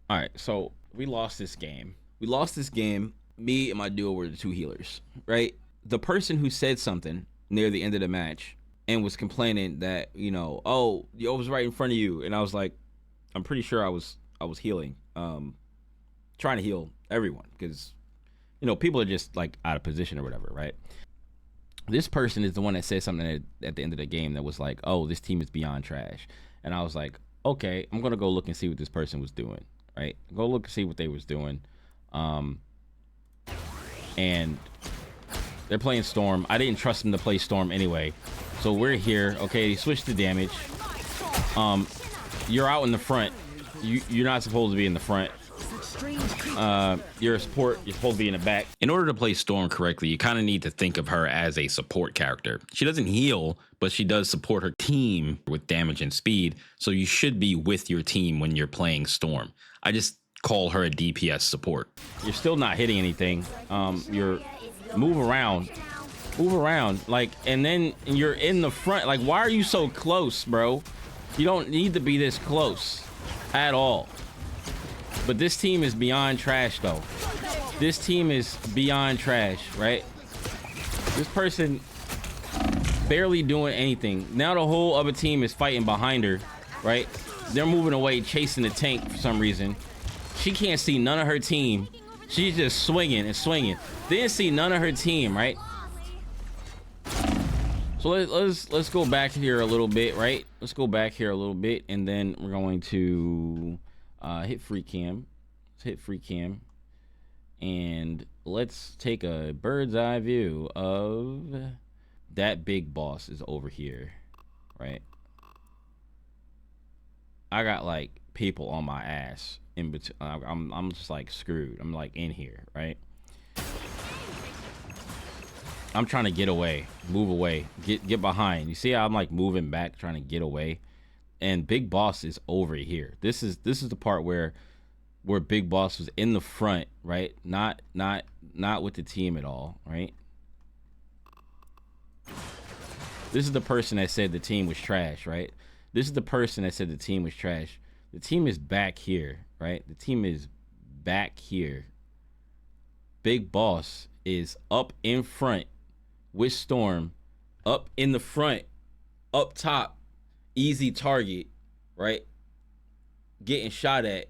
All right, so we lost this game. Me and my duo were the two healers, right? The person who said something near the end of the match and was complaining that, oh, I was right in front of you, and I was like, I'm pretty sure I was healing, trying to heal everyone because people are just like out of position or whatever, right? This person is the one that said something at the end of the game that was like, oh, this team is beyond trash, and I was like, okay, I'm gonna go look and see what this person was doing, right? Go look and see what they was doing, and they're playing Storm. I didn't trust them to play Storm anyway, so we're here. Okay, switch to damage. You're out in the front. You're not supposed to be in the front. You're a support. You're supposed to be in the back. In order to play Storm correctly, you kind of need to think of her as a support character. She doesn't heal, but she does support her team with damage and speed. So you should be with your team when you're playing Storm. I just call her a DPS support. You're still not hitting anything. You're move around, like, and then you're in the front. Like, why are you so close, bro? You don't need to be this close at all. But this team is beyond trash, though. This team is beyond trash, right? This person barely doing anything. Now the whole other team is fighting behind her, right? They're moving away, chasing the tank for some reason. She can't see none of her team. She's just swinging and swinging. Didn't see none of her team, right? So let's go back here a little bit, right? Let's go back here a little bit, and then we're going to hit free cam. Let's hit free cam, and let's take a bird's eye view of that big boss is over here, right? I got like people on my ass in between. I'm just like screwed. I'm like in here, right? I'm trying to get away, move away, get behind. You see how I'm like moving back, trying to get away, and Big Boss is over here. This is the part where Big Boss was in the front, right? Not with the team at all, right? This is the person that said the team was trash, right? This is the person that said the team was trash. The team is back here, right? The team is back here. Big Boss is up in front with Storm, up in the front, up top, easy target, right? Getting shot at,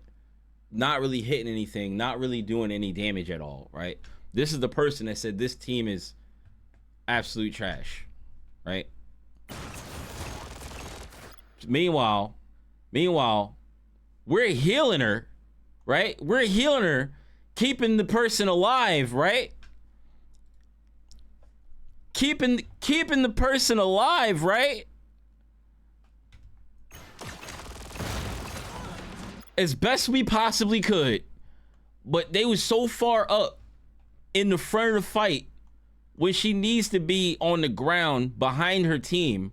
not really hitting anything, not really doing any damage at all, right? This is the person that said this team is absolute trash, right? Meanwhile, we're healing her, right? We're healing her, keeping the person alive, right? Keeping the person alive, right? As best we possibly could. But they was so far up in the front of the fight when she needs to be on the ground behind her team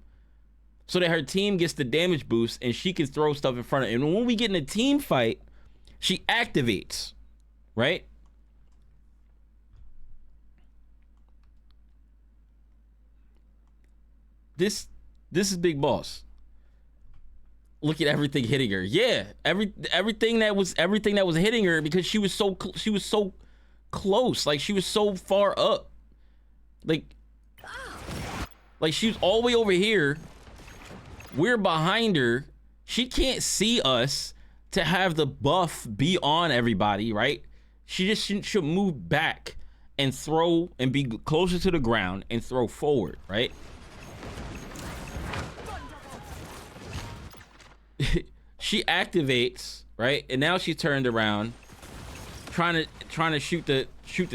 so that her team gets the damage boost and she can throw stuff in front of her. And when we get in a team fight, she activates, right? This is Big Boss. Look at everything hitting her. Yeah, everything that was hitting her because she was so close. Like she was so far up. Like she was all the way over here. We're behind her. She can't see us to have the buff be on everybody, right? She just should move back and throw and be closer to the ground and throw forward, right? She activates, right? And now she turned around, trying to shoot the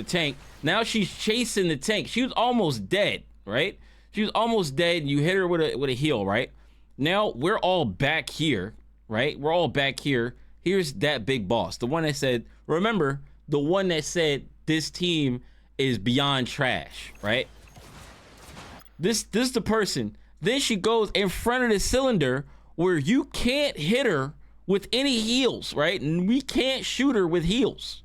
tank. Now she's chasing the tank. She was almost dead, right? She was almost dead, and you hit her with a heal, right? Now we're all back here, right? We're all back here. Here's that Big Boss, the one that said, remember, the one that said this team is beyond trash, right? This the person. Then she goes in front of the cylinder where you can't hit her with any heals, right? And we can't shoot her with heals,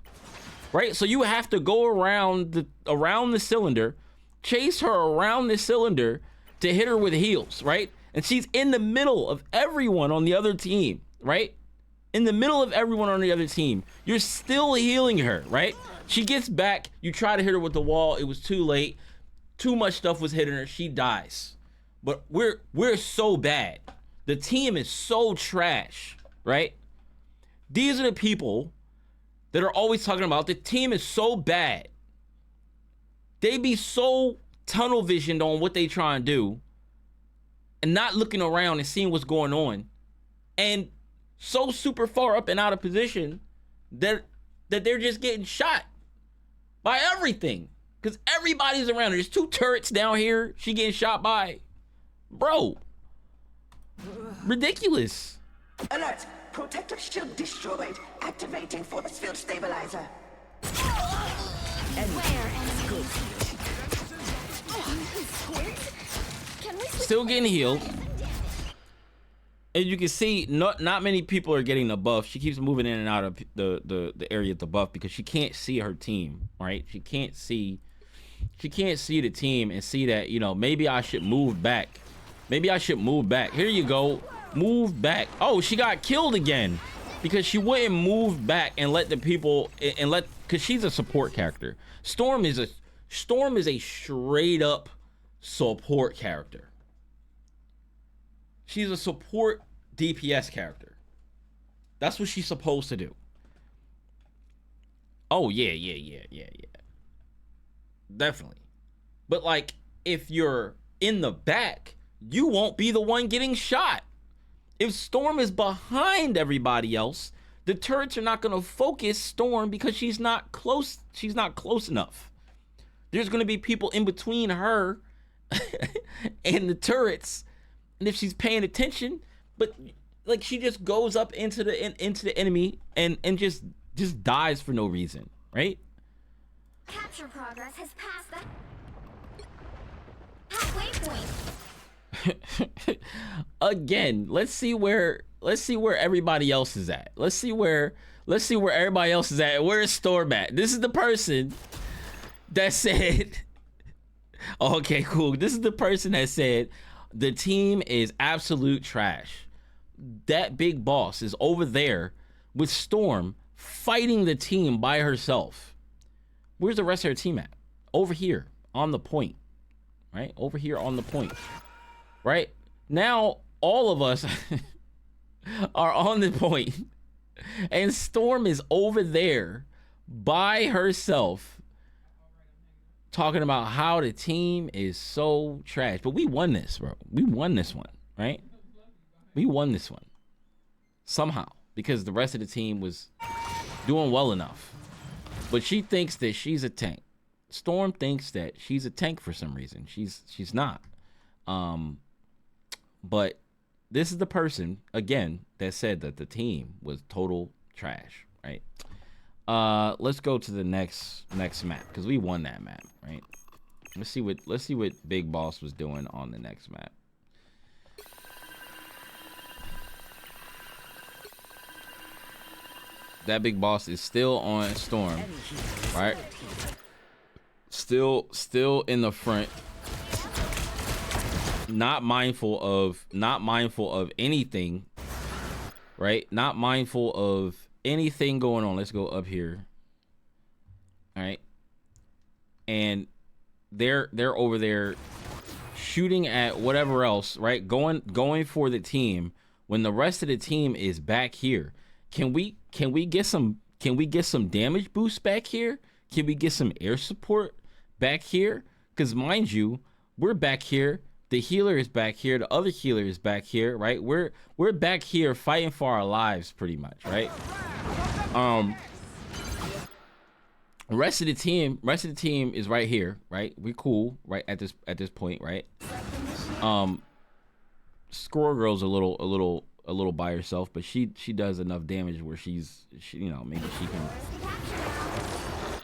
right? So you have to go around the cylinder, chase her around the cylinder to hit her with heals, right? And she's in the middle of everyone on the other team, right? in the middle of everyone on the other team. You're still healing her, right? She gets back. You try to hit her with the wall. It was too late. Too much stuff was hitting her. She dies. But we're so bad. The team is so trash, right? These are the people that are always talking about the team is so bad. They be so tunnel visioned on what they try and do and not looking around and seeing what's going on, and so super far up and out of position that they're just getting shot by everything because everybody's around her. There's 2 turrets down here she getting shot by. Bro, ridiculous. Alert! Protective shield destroyed. Activating force field stabilizer. Still getting healed. As you can see, not many people are getting the buff. She keeps moving in and out of the area of the buff because she can't see her team, right? She can't see the team and see that, you know, maybe I should move back. Maybe I should move back. Here you go. Move back. Oh, she got killed again because she wouldn't move back and let the people because she's a support character. Storm is a straight up support character. She's a support DPS character. That's what she's supposed to do. Oh yeah. Definitely. But like, if you're in the back, you won't be the one getting shot. If Storm is behind everybody else, the turrets are not going to focus Storm because she's not close enough. There's going to be people in between her and the turrets, and if she's paying attention, but like she just goes up into the enemy and just dies for no reason, right? Capture progress has passed the halfway point. Again, let's see where everybody else is at. Let's see where everybody else is at. Where's Storm at? This is the person that said, okay, cool. This is the person that said the team is absolute trash. That big boss is over there with Storm fighting the team by herself. Where's the rest of her team at? Over here on the point, right? Over here on the point, right? Now all of us are on the point and Storm is over there by herself talking about how the team is so trash. But we won this, bro. We won this one, right? We won this one somehow because the rest of the team was doing well enough. But she thinks that she's a tank. Storm thinks that she's a tank for some reason. She's not. But this is the person again that said that the team was total trash, right? Let's go to the next map because we won that map, right? Let's see what Big Boss was doing on the next map. That Big Boss is still on Storm, right? Still in the front. Not mindful of anything, right? Not mindful of anything going on. Let's go up here. All right. And they're over there shooting at whatever else, right? Going for the team when the rest of the team is back here. Can we get some damage boost back here? Can we get some air support back here? Because mind you, we're back here. The healer is back here. The other healer is back here, right? We're back here fighting for our lives, pretty much, right? Rest of the team is right here, right? We're cool, right at this point, right? Squirrel Girl's a little by herself, but she does enough damage where she you know, maybe she can,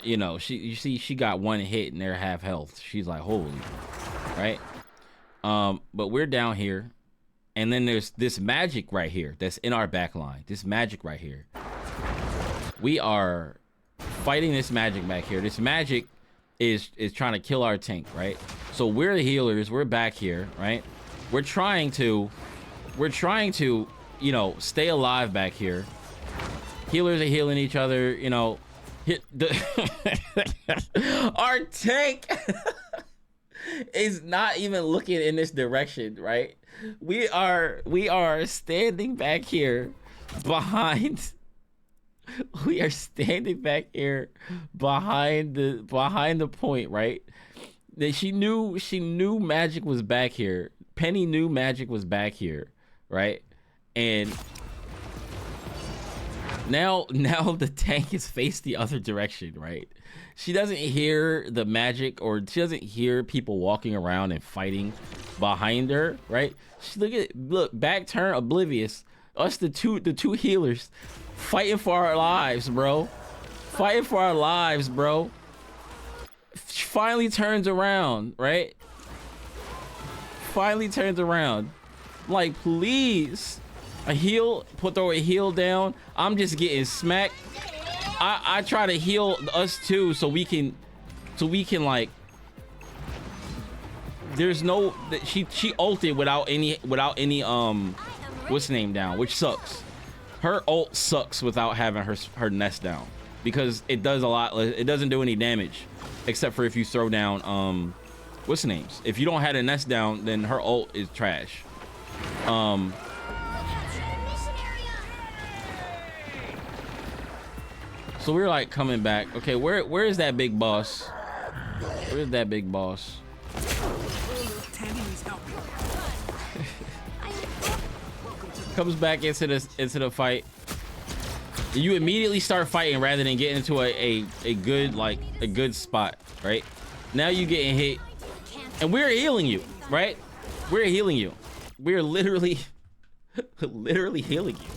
you know, she got one hit and they're half health. She's like, holy, right? But we're down here, and then there's this magic right here that's in our back line. This magic right here. We are fighting this magic back here. This magic is trying to kill our tank, right? So we're the healers. We're back here, right? We're trying to, you know, stay alive back here. Healers are healing each other, you know. Hit the our tank is not even looking in this direction, right? We are standing back here behind. We are standing back here behind the point, right? That she knew Magic was back here. Penny knew Magic was back here, right? And now the tank is faced the other direction, right? She doesn't hear the Magic, or she doesn't hear people walking around and fighting behind her, right? She look back turn oblivious. Us the two healers fighting for our lives, bro. Fighting for our lives, bro. She finally turns around, right? Finally turns around. Like, please. A heal, throw a heal down. I'm just getting smacked. I try to heal us too, so we can like. There's no, she ulted without any what's the name down, which sucks. Her ult sucks without having her nest down, because it does a lot. It doesn't do any damage, except for if you throw down what's the names. If you don't have a nest down, then her ult is trash. So we're like coming back. Okay, where is that big boss? Where is that big boss? Comes back into the fight. You immediately start fighting rather than get into a good spot, right? Now you getting hit, and we're healing you, right? We're healing you. We're literally healing you.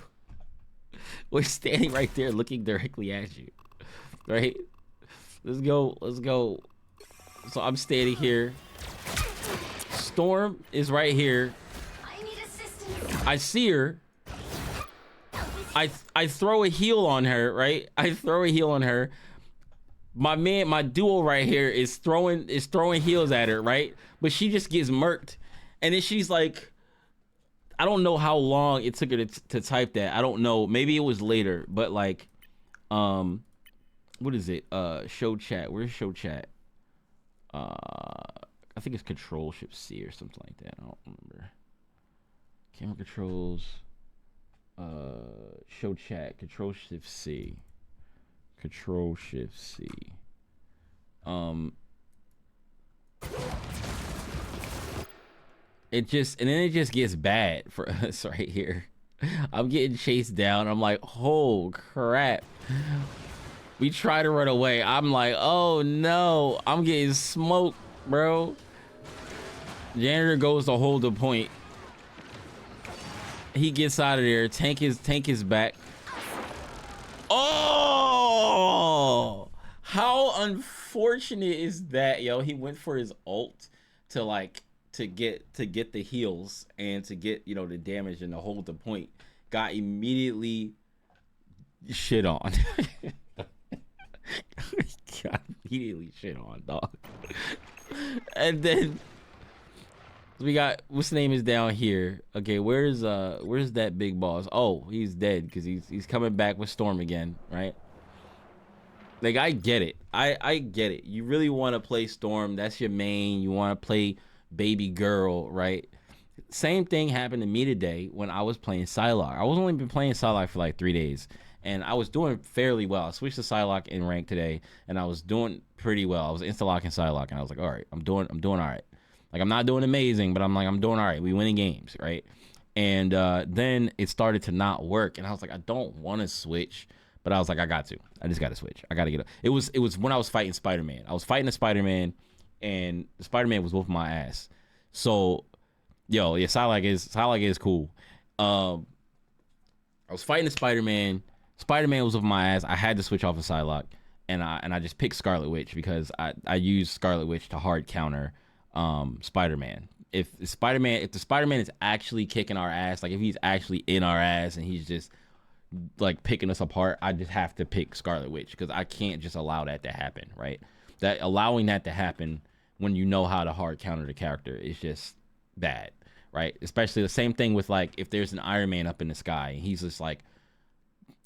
We're standing right there looking directly at you, right? Let's go. So I'm standing here. Storm is right here. I need assistance. I see her. I throw a heal on her, right? I throw a heal on her. My duo right here is throwing heals at her, right? But she just gets murked. And then she's like, I don't know how long it took her to type that. I don't know. Maybe it was later, but like, what is it? Show chat. Where's show chat? I think it's Control Shift C or something like that. I don't remember. Camera controls. Show chat. Control Shift C. Control Shift C. It just gets bad for us right here. I'm getting chased down. I'm like, oh crap. We try to run away. I'm like, oh no, I'm getting smoked, bro. Janitor goes to hold the point. He gets out of there. Tank is back. Oh, how unfortunate is that, yo? He went for his ult to get the heals and to get, you know, the damage and to hold the point. Got immediately shit on. Got immediately shit on, dog. And then we got, what's the name is down here. Okay, where's that big boss? Oh, he's dead because he's coming back with Storm again, right? Like, I get it. I get it. You really want to play Storm. That's your main. You want to play baby girl, right? Same thing happened to me today when I was playing Psylocke. I was only been playing Psylocke for like 3 days, and I was doing fairly well. I switched to Psylocke in rank today, and I was doing pretty well. I was insta-locking Psylocke, and I was like, all right, I'm doing all right. Like, I'm not doing amazing, but I'm doing all right. We winning games, right? And then it started to not work, and I was like, I don't want to switch, but I was like, I just got to switch. I got to get up. It was when I was fighting Spider-Man. I was fighting a Spider-Man, and the Spider-Man was whooping my ass. So, yo, yeah, Psylocke is cool. I was fighting the Spider-Man. Spider-Man was whooping my ass. I had to switch off of Psylocke, and I just picked Scarlet Witch because I used Scarlet Witch to hard counter Spider-Man. If the Spider-Man is actually kicking our ass, like if he's actually in our ass and he's just like picking us apart, I just have to pick Scarlet Witch because I can't just allow that to happen, right? Allowing that to happen when you know how to hard counter the character is just bad, right? Especially the same thing with like if there's an Iron Man up in the sky and he's just like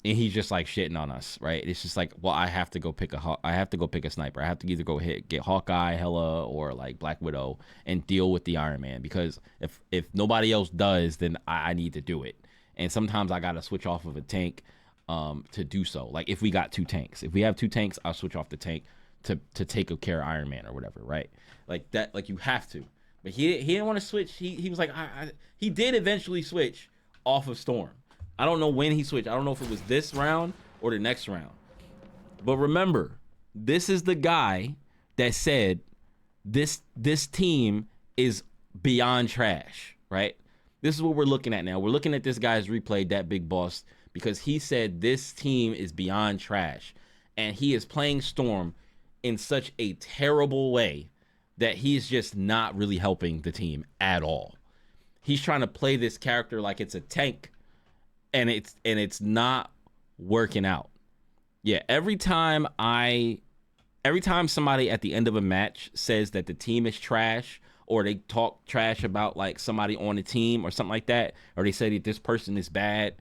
and he's just like shitting on us, right? It's just like, well, I have to go pick a sniper. I have to either go get Hawkeye, Hela, or like Black Widow and deal with the Iron Man, because if nobody else does, then I need to do it. And sometimes I gotta switch off of a tank to do so. Like if we got 2 tanks, if we have 2 tanks, I'll switch off the tank to take care of Iron Man or whatever, right? Like that, like you have to. But he didn't want to switch. He was like, he did eventually switch off of Storm. I don't know when he switched. I don't know if it was this round or the next round. But remember, this is the guy that said this team is beyond trash, right? This is what we're looking at now. We're looking at this guy's replay, that big boss, because he said this team is beyond trash. And he is playing Storm in such a terrible way that he's just not really helping the team at all. He's trying to play this character like it's a tank, and it's not working out. Yeah, every time somebody at the end of a match says that the team is trash, or they talk trash about like somebody on the team or something like that, or they say that this person is bad,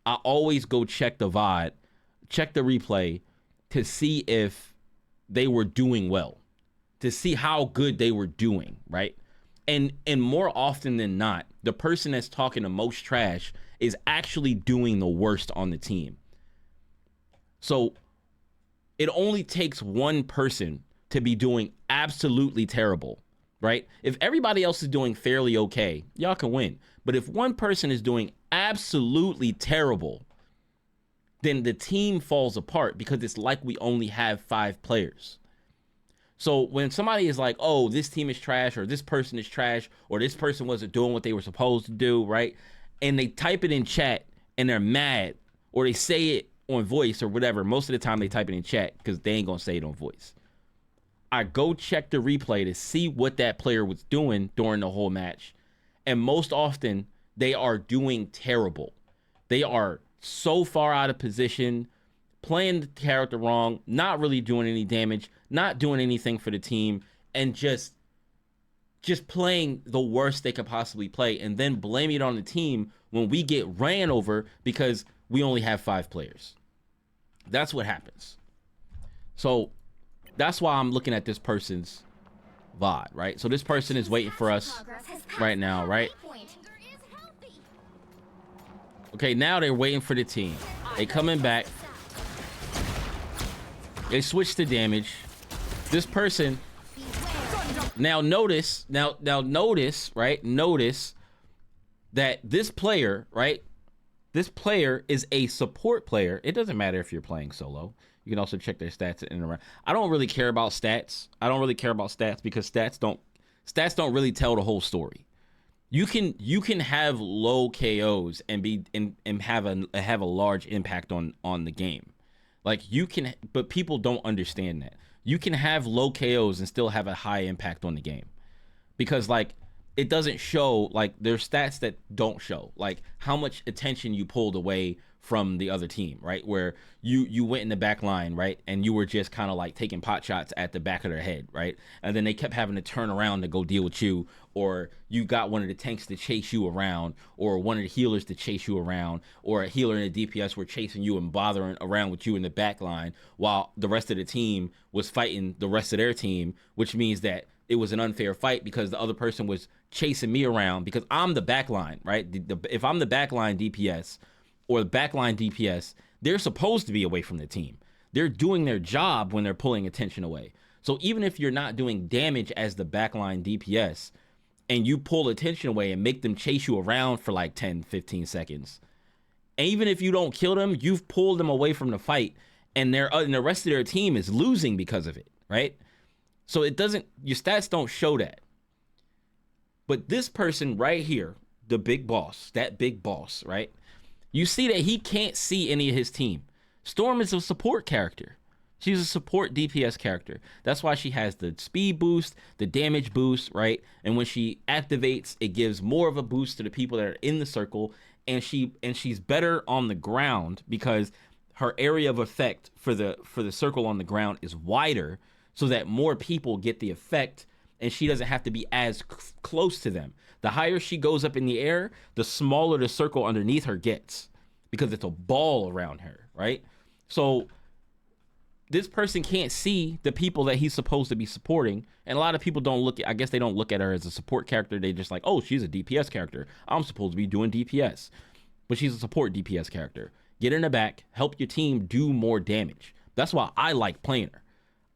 I always go check the VOD, check the replay to see if they were doing well, to see how good they were doing, right? And more often than not, the person that's talking the most trash is actually doing the worst on the team. So it only takes one person to be doing absolutely terrible, right? If everybody else is doing fairly okay, y'all can win. But if one person is doing absolutely terrible, then the team falls apart, because it's like we only have 5 players. So when somebody is like, oh, this team is trash, or this person is trash, or this person wasn't doing what they were supposed to do, right? And they type it in chat and they're mad, or they say it on voice or whatever. Most of the time they type it in chat because they ain't gonna say it on voice. I go check the replay to see what that player was doing during the whole match. And most often they are doing terrible. They are so far out of position, playing the character wrong, not really doing any damage, not doing anything for the team, and just playing the worst they could possibly play, and then blaming it on the team when we get ran over because we only have 5 players. That's what happens. So that's why I'm looking at this person's VOD, right? So this person is waiting for us right now, right? Okay, now they're waiting for the team. They coming back. They switch to damage. This person, now notice, right? Notice that this player, right? This player is a support player. It doesn't matter if you're playing solo. You can also check their stats in and around. I don't really care about stats. I don't really care about stats because stats don't really tell the whole story. You can have low KOs and have a large impact on the game. Like you can, but people don't understand that. You can have low KOs and still have a high impact on the game, because like it doesn't show, like there's stats that don't show, like how much attention you pulled away from the other team, right? Where you went in the back line, right? And you were just kind of like taking pot shots at the back of their head, right? And then they kept having to turn around to go deal with you, or you got one of the tanks to chase you around, or one of the healers to chase you around, or a healer and a DPS were chasing you and bothering around with you in the back line while the rest of the team was fighting the rest of their team, which means that it was an unfair fight because the other person was chasing me around because I'm the back line, right? If I'm the backline DPS or the backline DPS, they're supposed to be away from the team. They're doing their job when they're pulling attention away. So even if you're not doing damage as the backline DPS and you pull attention away and make them chase you around for like 10, 15 seconds, and even if you don't kill them, you've pulled them away from the fight, and the rest of their team is losing because of it, right? So your stats don't show that. But this person right here, the big boss, that big boss, right? You see that he can't see any of his team. Storm is a support character. She's a support DPS character. That's why she has the speed boost, the damage boost, right? And when she activates, it gives more of a boost to the people that are in the circle. And she's better on the ground because her area of effect for the circle on the ground is wider, so that more people get the effect, and she doesn't have to be as close to them. The higher she goes up in the air, the smaller the circle underneath her gets, because it's a ball around her, right? So this person can't see the people that he's supposed to be supporting, and a lot of people don't look at, I guess they don't look at her as a support character. They just like, oh, she's a DPS character, I'm supposed to be doing DPS, but she's a support DPS character. Get in the back, help your team do more damage. That's why I like playing her.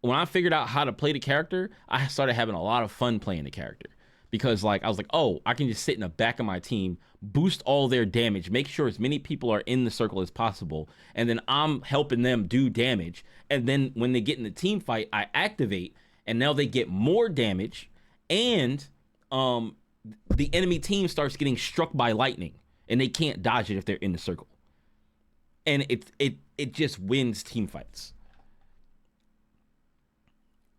When I figured out how to play the character, I started having a lot of fun playing the character, because like I was like, oh, I can just sit in the back of my team, boost all their damage, make sure as many people are in the circle as possible, and then I'm helping them do damage. And then when they get in the team fight, I activate, and now they get more damage, and the enemy team starts getting struck by lightning, and they can't dodge it if they're in the circle. And it just wins team fights.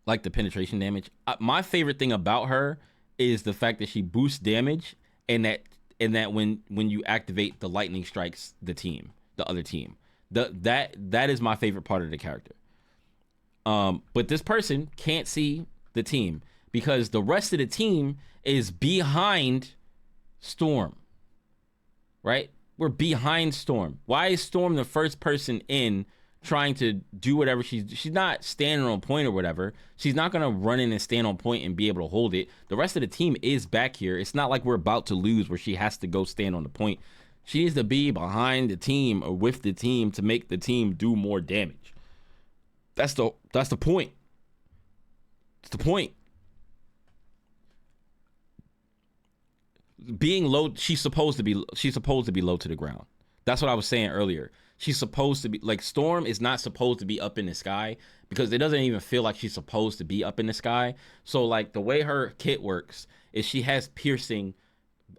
Like the penetration damage. My favorite thing about her is the fact that she boosts damage, and that when you activate, the lightning strikes the other team. That is my favorite part of the character. But this person can't see the team because the rest of the team is behind Storm. Right? We're behind Storm. Why is Storm the first person in, trying to do whatever she's not standing on point or whatever? She's not gonna run in and stand on point and be able to hold it. The rest of the team is back here. It's not like we're about to lose where she has to go stand on the point. She needs to be behind the team or with the team to make the team do more damage. That's the point. It's the point. Being low, she's supposed to be low to the ground. That's what I was saying earlier. She's supposed to be like, Storm is not supposed to be up in the sky, because it doesn't even feel like she's supposed to be up in the sky. So like the way her kit works is she has piercing,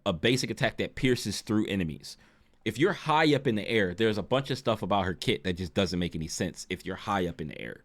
a basic attack that pierces through enemies. If you're high up in the air, there's a bunch of stuff about her kit that just doesn't make any sense if you're high up in the air.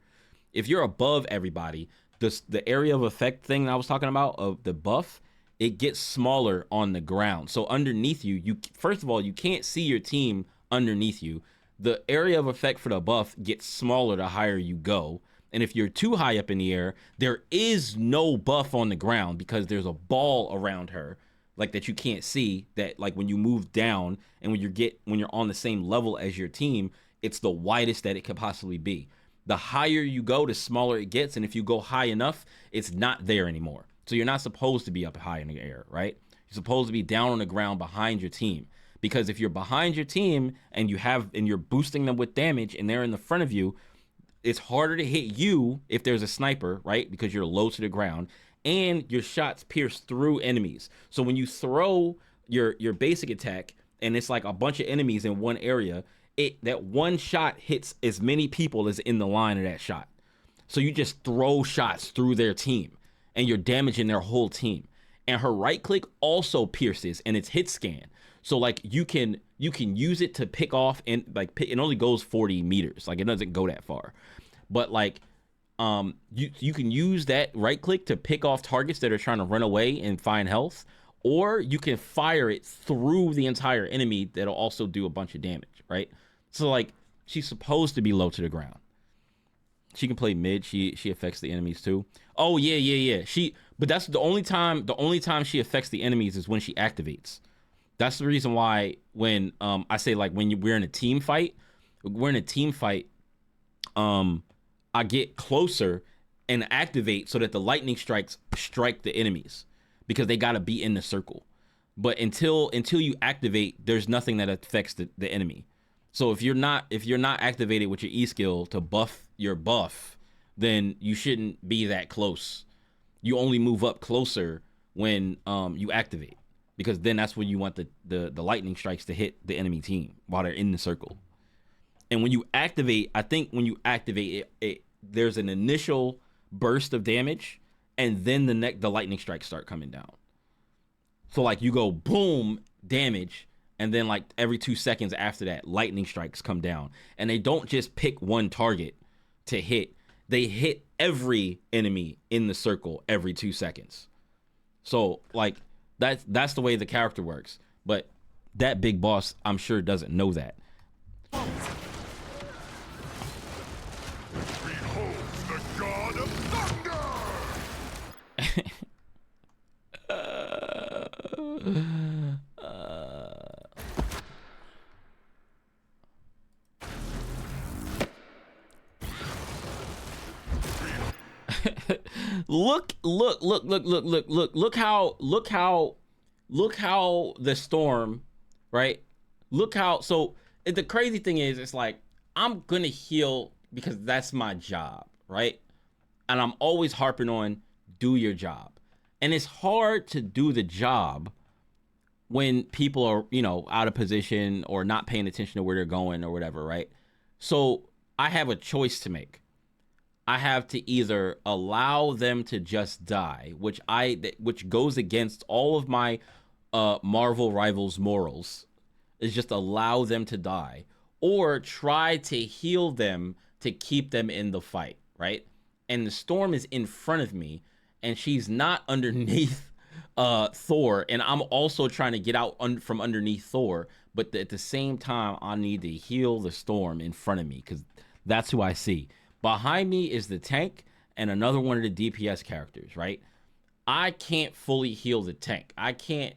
If you're above everybody, the area of effect thing that I was talking about, of the buff, it gets smaller on the ground. So underneath you first of all, you can't see your team underneath you. The area of effect for the buff gets smaller the higher you go. And if you're too high up in the air, there is no buff on the ground, because there's a ball around her, like, that you can't see, that like when you move down and when you're on the same level as your team, it's the widest that it could possibly be. The higher you go, the smaller it gets. And if you go high enough, it's not there anymore. So you're not supposed to be up high in the air, right? You're supposed to be down on the ground behind your team. Because if you're behind your team and you're boosting them with damage and they're in the front of you, it's harder to hit you if there's a sniper, right? Because you're low to the ground, and your shots pierce through enemies. So when you throw your basic attack and it's like a bunch of enemies in one area, that one shot hits as many people as in the line of that shot. So you just throw shots through their team and you're damaging their whole team. And her right click also pierces, and it's hit scan. So like you can use it to pick off, and like it only goes 40 meters. Like it doesn't go that far. But like you can use that right click to pick off targets that are trying to run away and find health, or you can fire it through the entire enemy. That'll also do a bunch of damage, right? So like she's supposed to be low to the ground. She can play mid. She affects the enemies too. Oh yeah. But that's the only time she affects the enemies is when she activates. That's the reason why when I say like when we're in a team fight, I get closer and activate so that the lightning strikes strike the enemies, because they gotta be in the circle. But until you activate, there's nothing that affects the enemy. So if you're not activated with your E skill to buff your buff, then you shouldn't be that close. You only move up closer when you activate, because then that's when you want the lightning strikes to hit the enemy team while they're in the circle. And when you activate, I think when you activate it, there's an initial burst of damage, and then the lightning strikes start coming down. So like you go boom, damage, and then like every 2 seconds after that, lightning strikes come down. And they don't just pick one target to hit. They hit every enemy in the circle every 2 seconds. So like that's the way the character works. But that big boss, I'm sure, doesn't know that. Behold the god of thunder! look how the storm, right? Look how, so the crazy thing is, it's like, I'm gonna heal because that's my job, right? And I'm always harping on, do your job. And it's hard to do the job when people are, you know, out of position or not paying attention to where they're going or whatever, right? So I have a choice to make. I have to either allow them to just die, which goes against all of my Marvel rivals morals, is just allow them to die, or try to heal them to keep them in the fight, right? And the storm is in front of me, and she's not underneath Thor, and I'm also trying to get out from underneath Thor, but at the same time, I need to heal the storm in front of me, because that's who I see. Behind me is the tank and another one of the DPS characters, right? I can't fully heal the tank. I can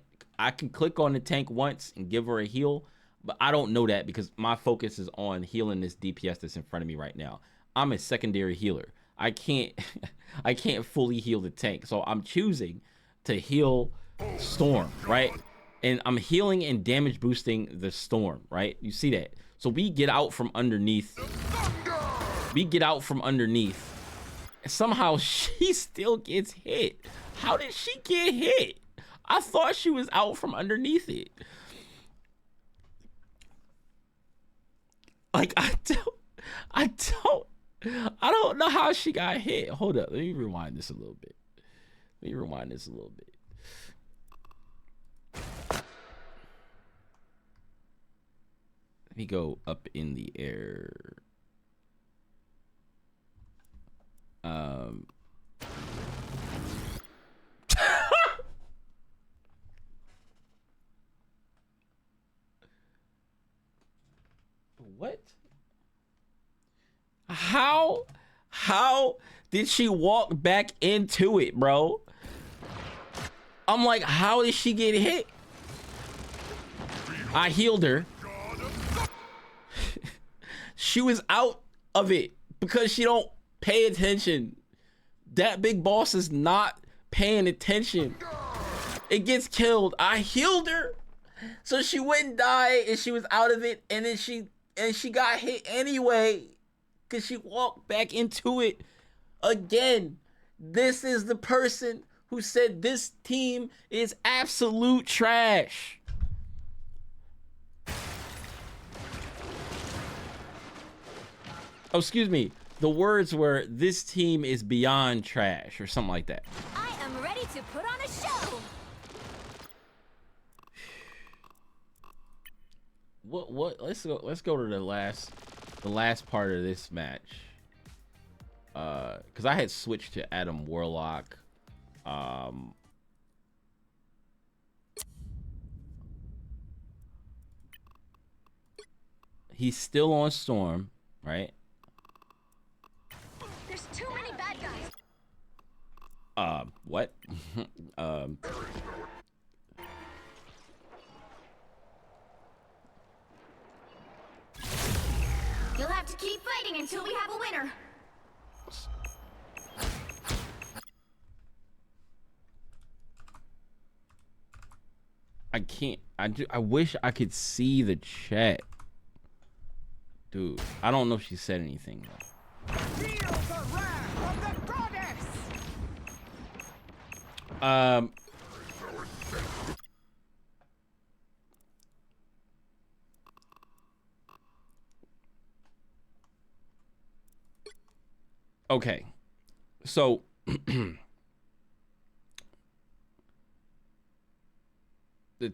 click on the tank once and give her a heal, but I don't know that because my focus is on healing this DPS that's in front of me right now. I'm a secondary healer. I can't fully heal the tank. So I'm choosing to heal Storm, right? And I'm healing and damage boosting the Storm, right? You see that? So we get out from underneath. We get out from underneath. Somehow she still gets hit. How did she get hit? I thought she was out from underneath it. Like, I don't know how she got hit. Hold up, let me rewind this a little bit. Let me go up in the air. What? How did she walk back into it, bro? I'm like, how did she get hit? I healed her. She was out of it because she don't pay attention. That big boss is not paying attention. It gets killed. I healed her so she wouldn't die, and she was out of it, and then she got hit anyway because she walked back into it again. This is the person who said this team is absolute trash. Oh, excuse me. The words were, this team is beyond trash, or something like that. I am ready to put on a show. What? Let's go to the last part of this match. Because I had switched to Adam Warlock. He's still on Storm, right? There's too many bad guys. What? You'll have to keep fighting until we have a winner. I can't. I wish I could see the chat. Dude, I don't know if she said anything though. Feel the wrath of the goddess! Okay, so the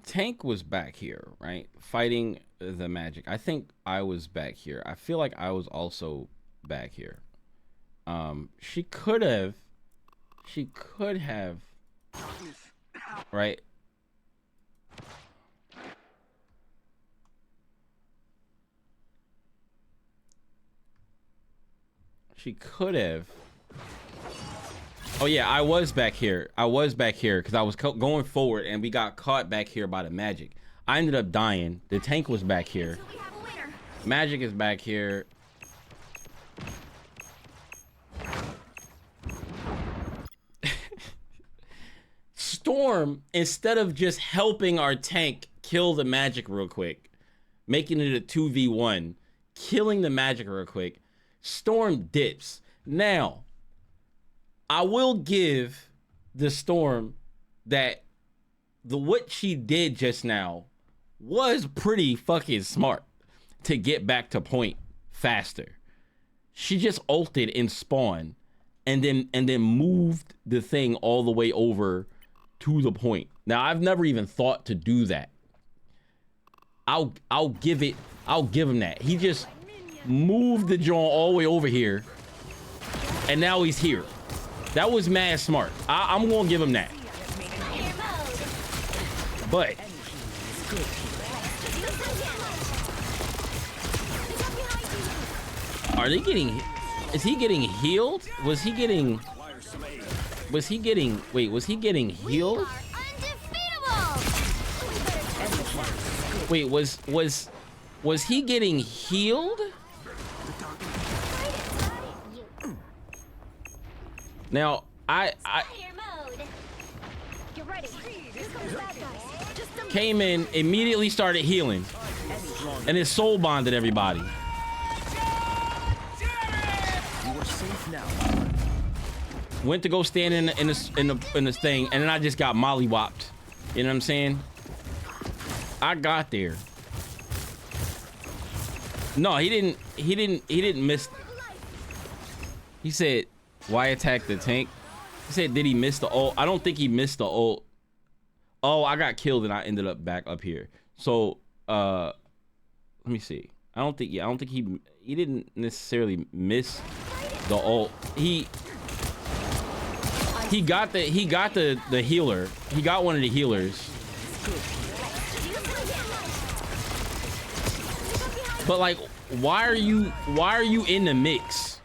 tank was back here, right? Fighting the magic. I think I was back here. I feel like I was also back here. She could have, right? She could have. Oh yeah, I was back here. Because I was going forward and we got caught back here by the magic. I ended up dying. The tank was back here. Until we have a winner. Magic is back here. Storm, instead of just helping our tank kill the magic real quick, making it a 2v1, killing the magic real quick, Storm dips. Now, I will give the Storm that what she did just now was pretty fucking smart to get back to point faster. She just ulted in spawn and then moved the thing all the way over to the point. Now, I've never even thought to do that. I'll give him that. He just moved the joint all the way over here, and now he's here. That was mad smart. I'm gonna give him that. But are they getting? Is he getting healed? Was he getting healed? Wait, was he getting healed? Now, I came in, immediately started healing, and it soul bonded everybody. Went to go stand in this thing, and then I just got mollywopped. You know what I'm saying? I got there. No, he didn't miss. He said, why attack the tank? He said, did he miss the ult? I don't think he missed the ult. Oh, I got killed and I ended up back up here. So, let me see. I don't think he didn't necessarily miss the ult. He got the healer. He got one of the healers. But like, why are you in the mix?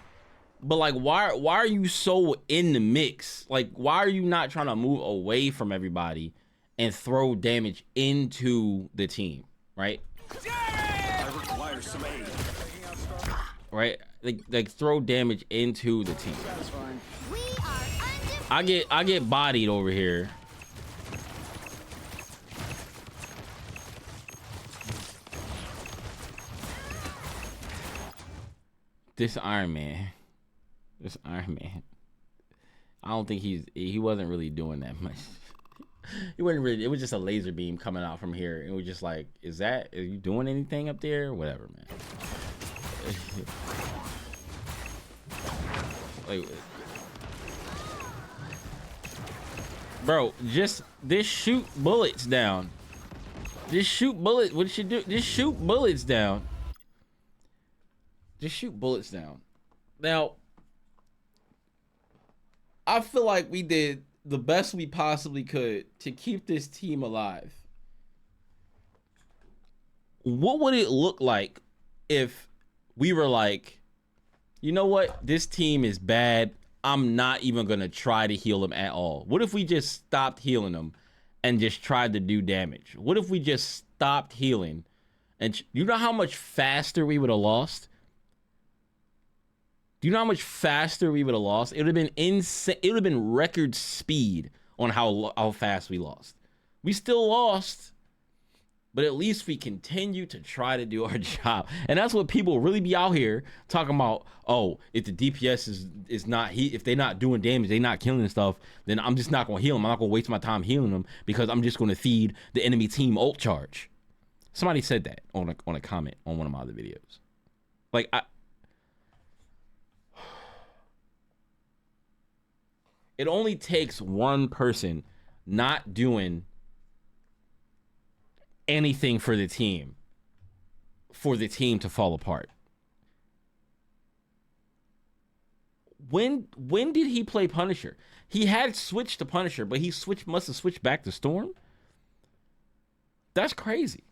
But like, why are you so in the mix? Like, why are you not trying to move away from everybody and throw damage into the team, right? Right? Like throw damage into the team. I get bodied over here. This Iron Man. I don't think he wasn't really doing that much. He wasn't really. It was just a laser beam coming out from here. It was just like, are you doing anything up there? Whatever, man. Like, bro, just shoot bullets down. Just shoot bullets. What should do? Just shoot bullets down. Just shoot bullets down. Now, I feel like we did the best we possibly could to keep this team alive. What would it look like if we were like, you know what? This team is bad. I'm not even going to try to heal them at all. What if we just stopped healing them and just tried to do damage? What if we just stopped healing? And you know how much faster we would have lost? Do you know how much faster we would have lost? It would have been insane. It would have been record speed on how fast we lost. We still lost, but at least we continue to try to do our job. And that's what people really be out here talking about. Oh, if the DPS is not, if they're not doing damage, they're not killing and stuff, then I'm just not going to heal them. I'm not going to waste my time healing them because I'm just going to feed the enemy team ult charge. Somebody said that on a comment on one of my other videos. Like, it only takes one person not doing anything for the team to fall apart. When did he play Punisher? He had switched to Punisher, but he must have switched back to Storm. That's crazy.